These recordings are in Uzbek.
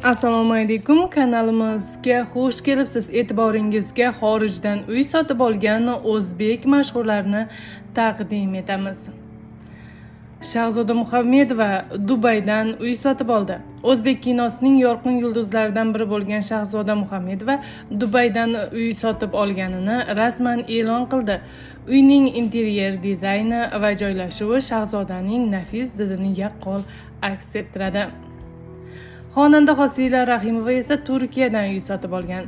Assalomu alaykum, kanalimizga xush kelibsiz. E'tiboringizga xorijdan uy sotib olgan o'zbek mashhurlarini taqdim etamiz. Shahzoda Muhammedova Dubaydan uy sotib oldi. O'zbek kinosining yorqin yulduzlaridan biri bo'lgan Shahzoda Muhammedova Dubaydan uy sotib olganini rasman e'lon qildi. Uyning interyer dizayni va joylashuvi Shahzodaning nafis didini yaqqol aks ettiradi. Xonanda Hosila Rahimova esa Turkiyadan uy sotib olgan.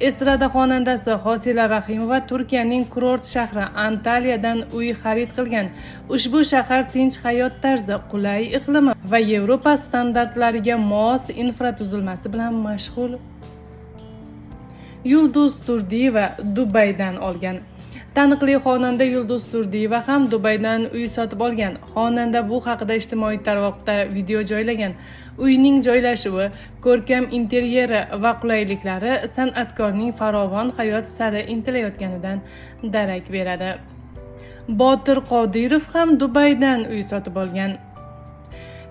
Estrada xonandasi Hosila Rahimova Turkiyaning kurort shahri Antaliyadan uy xarid qilgan. Ushbu shahar tinch hayot tarzi, qulay iqlimi va Yevropa standartlariga mos infratuzilmasi bilan mashhur. Yulduz Turdiyeva Dubaydan olgan. Taniqli xonanda Yulduz Turdiyeva ham Dubaydan uy sotib olgan. Xonanda bu haqida ijtimoiy tarmoqda video joylagan. Uyning joylashuvi, ko'rkam interyeri va qulayliklari san'atkorning farovon hayot sari intilayotganidan darak beradi. Botir Qodirov ham Dubaydan uy sotib olgan.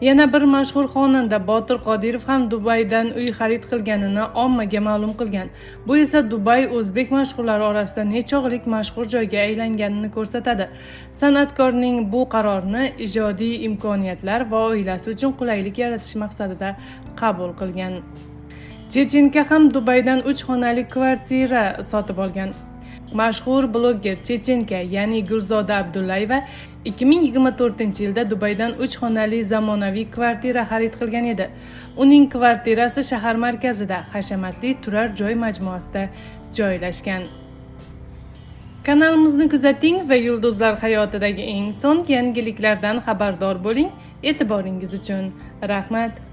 Yana bir mashhur xonanda Botir Qodirov ham Dubaydan uy xarid qilganini ommaga ma'lum qilgan. Bu esa Dubay o'zbek mashhurlari orasida nechog'lik mashhur joyga aylanganini ko'rsatadi. San'atkorning bu qarorini ijodiy imkoniyatlar va oilasi uchun qulaylik yaratish maqsadida qabul qilgan. Chechenka ham Dubaydan 3 xonali kvartira sotib olgan. Mashhur bloger Chechenka, ya'ni Gulzoda Abdullayeva 2024-yilda Dubaydan 3 xonali zamonaviy kvartira xarid qilgan edi. Uning kvartirasi shahar markazida, hashamatli turar joy majmuasida joylashgan. Kanalimizni kuzating va yulduzlar hayotidagi eng so'nggi yangiliklardan xabardor bo'ling. E'tiboringiz uchun rahmat.